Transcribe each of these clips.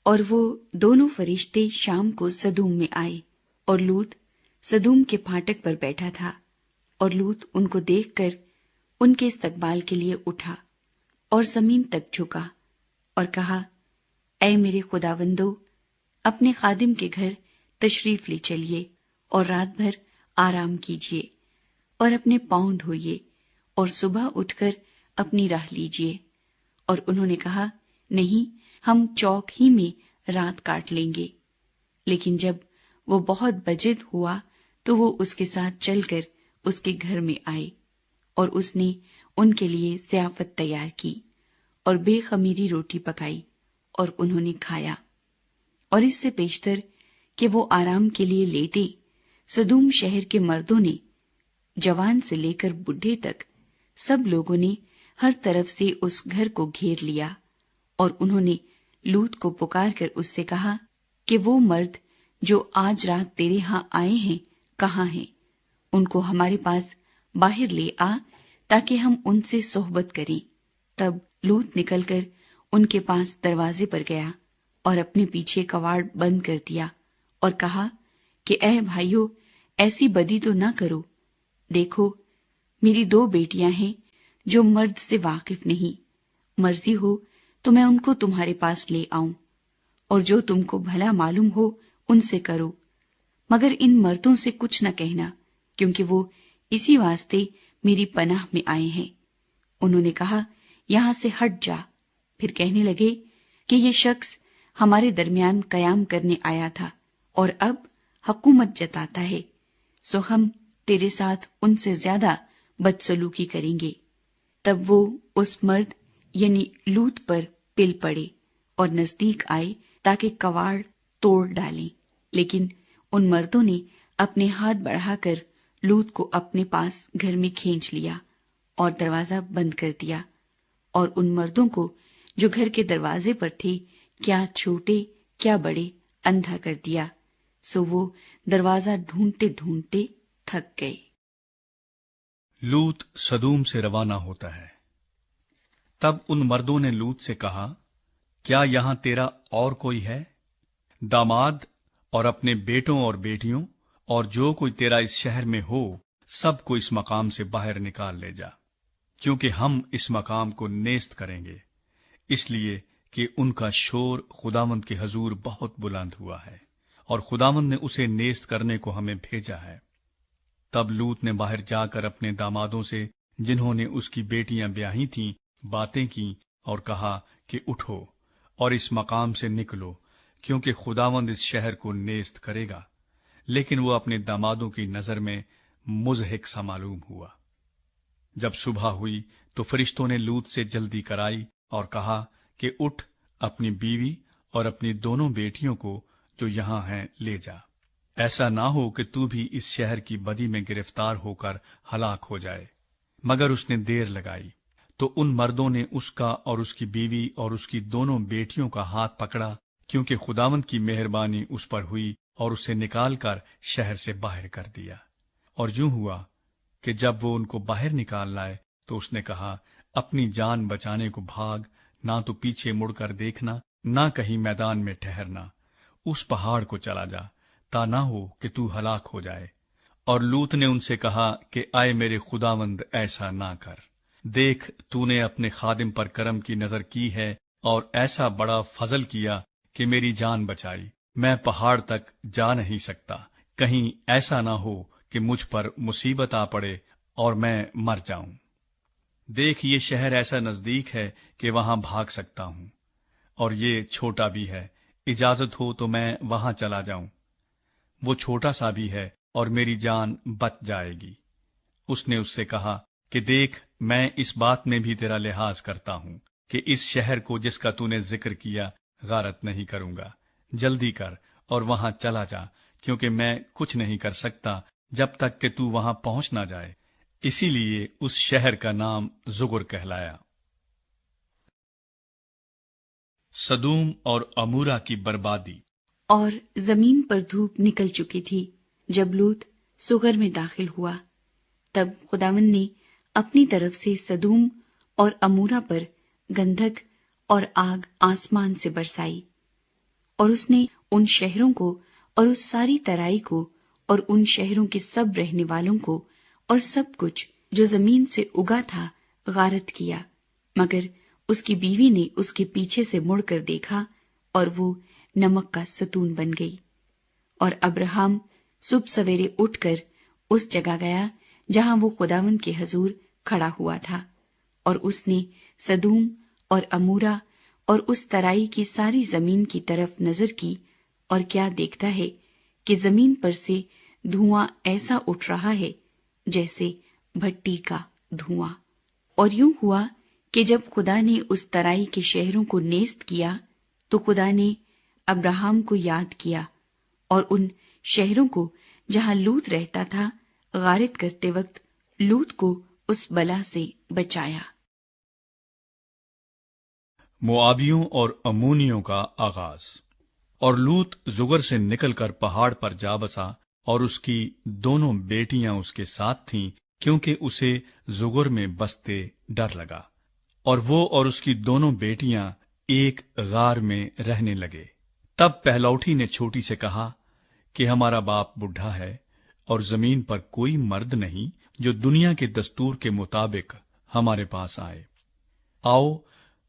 اور وہ دونوں فرشتے شام کو سدوم میں آئے، اور لوط سدوم کے پھاٹک پر بیٹھا تھا، اور لوط ان کو دیکھ کر ان کے استقبال کے لیے اٹھا اور زمین تک جھکا اور کہا، اے میرے خداوندو، اپنے خادم کے گھر تشریف لے چلیے اور رات بھر آرام کیجیے اور اپنے پاؤں دھوئیے اور صبح اٹھ کر اپنی راہ لیجیے۔ اور انہوں نے کہا، نہیں، ہم چوک ہی میں رات کاٹ لیں گے۔ لیکن جب وہ بہت بجد ہوا تو وہ اس کے ساتھ چل کر اس کے گھر میں آئے، اور اس نے ان کے لیے ضیافت تیار کی اور بے خمیری روٹی پکائی، اور انہوں نے کھایا۔ اور اس سے پیشتر کہ وہ آرام کے لیے لیٹے، سدوم شہر کے مردوں نے، جوان سے لے کر بڈھے تک، سب لوگوں نے ہر طرف سے اس گھر کو گھیر لیا، اور انہوں نے لوط کو پکار کر اس سے کہا کہ وہ مرد جو آج رات تیرے ہاں آئے ہیں کہاں ہیں؟ ان کو ہمارے پاس باہر لے آ تاکہ ہم ان سے صحبت کریں۔ تب لوط نکل کر ان کے پاس دروازے پر گیا اور اپنے پیچھے کواڑ بند کر دیا اور کہا کہ اے بھائیو، ایسی بدی تو نہ کرو۔ دیکھو، میری 2 بیٹیاں ہیں جو مرد سے واقف نہیں، مرضی ہو تو میں ان کو تمہارے پاس لے آؤں، اور جو تم کو بھلا معلوم ہو ان سے کرو، مگر ان مردوں سے کچھ نہ کہنا، کیونکہ وہ اسی واسطے میری پناہ میں آئے ہیں۔ انہوں نے کہا، یہاں سے ہٹ جا۔ پھر کہنے لگے کہ یہ شخص ہمارے درمیان قیام کرنے آیا تھا اور اب حکومت جتاتا ہے، سو ہم تیرے ساتھ ان سے زیادہ بدسلوکی کریں گے۔ تب وہ اس مرد یعنی لوط پر پل پڑے اور نزدیک آئے تاکہ کواڑ توڑ ڈالیں، لیکن ان مردوں نے اپنے ہاتھ بڑھا کر لوط کو اپنے پاس گھر میں کھینچ لیا اور دروازہ بند کر دیا، اور ان مردوں کو جو گھر کے دروازے پر تھے، کیا چھوٹے کیا بڑے، اندھا کر دیا، سو وہ دروازہ ڈھونڈتے ڈھونڈتے تھک گئے۔ لوط سدوم سے روانہ ہوتا ہے۔ تب ان مردوں نے لوط سے کہا، کیا یہاں تیرا اور کوئی ہے؟ داماد اور اپنے بیٹوں اور بیٹیوں اور جو کوئی تیرا اس شہر میں ہو، سب کو اس مقام سے باہر نکال لے جا، کیونکہ ہم اس مقام کو نیست کریں گے، اس لیے کہ ان کا شور خداوند کے حضور بہت بلند ہوا ہے، اور خداوند نے اسے نیست کرنے کو ہمیں بھیجا ہے۔ تب لوط نے باہر جا کر اپنے دامادوں سے، جنہوں نے اس کی بیٹیاں بیاہی تھیں، باتیں کی اور کہا کہ اٹھو اور اس مقام سے نکلو، کیونکہ خداوند اس شہر کو نیست کرے گا۔ لیکن وہ اپنے دامادوں کی نظر میں مضحک سا معلوم ہوا۔ جب صبح ہوئی تو فرشتوں نے لوط سے جلدی کرائی اور کہا کہ اٹھ، اپنی بیوی اور اپنی دونوں بیٹیوں کو جو یہاں ہیں لے جا، ایسا نہ ہو کہ تو بھی اس شہر کی بدی میں گرفتار ہو کر ہلاک ہو جائے۔ مگر اس نے دیر لگائی تو ان مردوں نے اس کا اور اس کی بیوی اور اس کی دونوں بیٹیوں کا ہاتھ پکڑا، کیونکہ خداوند کی مہربانی اس پر ہوئی اور اسے نکال کر شہر سے باہر کر دیا۔ اور یوں ہوا کہ جب وہ ان کو باہر نکال لائے تو اس نے کہا، اپنی جان بچانے کو بھاگ، نہ تو پیچھے مڑ کر دیکھنا، نہ کہیں میدان میں ٹھہرنا، اس پہاڑ کو چلا جا، تا نہ ہو کہ تو ہلاک ہو جائے۔ اور لوط نے ان سے کہا کہ آئے میرے خداوند، ایسا نہ کر، دیکھ تو نے اپنے خادم پر کرم کی نظر کی ہے اور ایسا بڑا فضل کیا کہ میری جان بچائی۔ میں پہاڑ تک جا نہیں سکتا، کہیں ایسا نہ ہو کہ مجھ پر مصیبت آ پڑے اور میں مر جاؤں۔ دیکھ، یہ شہر ایسا نزدیک ہے کہ وہاں بھاگ سکتا ہوں، اور یہ چھوٹا بھی ہے، اجازت ہو تو میں وہاں چلا جاؤں۔ وہ چھوٹا سا بھی ہے اور میری جان بچ جائے گی۔ اس نے اس سے کہا کہ دیکھ، میں اس بات میں بھی تیرا لحاظ کرتا ہوں کہ اس شہر کو جس کا تو نے ذکر کیا غارت نہیں کروں گا۔ جلدی کر اور وہاں چلا جا، کیونکہ میں کچھ نہیں کر سکتا جب تک کہ تو وہاں پہنچ نہ جائے۔ اسی لیے اس شہر کا نام زغر کہلایا۔ سدوم اور عمورہ کی بربادی۔ اور زمین پر دھوپ نکل چکی تھی جب لوط سغر میں داخل ہوا۔ تب خداوند نے اپنی طرف سے سدوم اور عمورہ پر گندھک اور آگ آسمان سے برسائی، اور اس نے ان شہروں کو اور اس ساری ترائی کو اور ان شہروں کے سب رہنے والوں کو اور سب کچھ جو زمین سے اگا تھا غارت کیا، مگر اس کی بیوی نے اس کے پیچھے سے مڑ کر دیکھا اور وہ نمک کا ستون بن گئی۔ اور ابراہم صبح سویرے اٹھ کر اس جگہ گیا جہاں وہ خداوند کے حضور کھڑا ہوا تھا، اور اس نے سدوم اور امورا اور اس ترائی کی ساری زمین کی طرف نظر کی، اور کیا دیکھتا ہے کہ زمین پر سے دھواں ایسا اٹھ رہا ہے جیسے بھٹی کا دھواں۔ اور یوں ہوا کہ جب خدا نے اس ترائی کے شہروں کو نیست کیا تو خدا نے ابراہم کو یاد کیا اور ان شہروں کو جہاں لوط رہتا تھا غارت کرتے وقت لوط کو اس بلا سے بچایا۔ موآبیوں اور امونیوں کا آغاز۔ اور لوط زگر سے نکل کر پہاڑ پر جا بسا، اور اس کی دونوں بیٹیاں اس کے ساتھ تھیں، کیونکہ اسے زگر میں بستے ڈر لگا، اور وہ اور اس کی دونوں بیٹیاں ایک غار میں رہنے لگے۔ تب پہلوٹی نے چھوٹی سے کہا کہ ہمارا باپ بڈھا ہے، اور زمین پر کوئی مرد نہیں جو دنیا کے دستور کے مطابق ہمارے پاس آئے۔ آؤ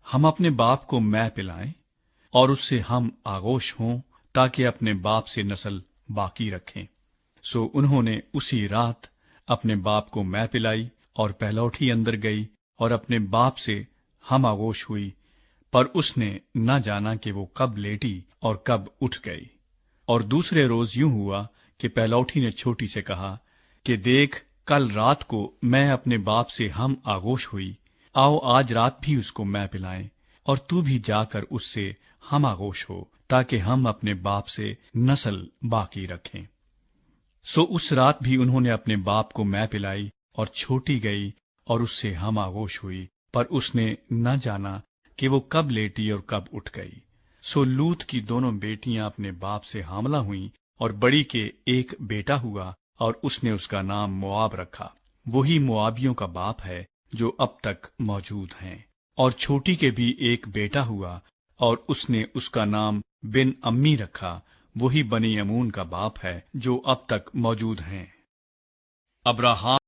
ہم اپنے باپ کو مے پلائیں اور اس سے ہم آغوش ہوں، تاکہ اپنے باپ سے نسل باقی رکھیں۔ سو انہوں نے اسی رات اپنے باپ کو مے پلائی، اور پہلوٹی اندر گئی اور اپنے باپ سے ہم آغوش ہوئی، پر اس نے نہ جانا کہ وہ کب لیٹی اور کب اٹھ گئی۔ اور دوسرے روز یوں ہوا کہ پہلوٹی نے چھوٹی سے کہا کہ دیکھ، کل رات کو میں اپنے باپ سے ہم آغوش ہوئی، آؤ آج رات بھی اس کو مے پلائیں، اور تو بھی جا کر اس سے ہم آغوش ہو، تاکہ ہم اپنے باپ سے نسل باقی رکھیں۔ سو اس رات بھی انہوں نے اپنے باپ کو مے پلائی، اور چھوٹی گئی اور اس سے ہم آغوش ہوئی، پر اس نے نہ جانا کہ وہ کب لیٹی اور کب اٹھ گئی۔ سو لوط کی دونوں بیٹیاں اپنے باپ سے حاملہ ہوئیں، اور بڑی کے ایک بیٹا ہوا، اور اس نے اس کا نام موآب رکھا۔ وہی موآبیوں کا باپ ہے جو اب تک موجود ہیں۔ اور چھوٹی کے بھی ایک بیٹا ہوا، اور اس نے اس کا نام بن امی رکھا۔ وہی بنی امون کا باپ ہے جو اب تک موجود ہیں۔ ابراہم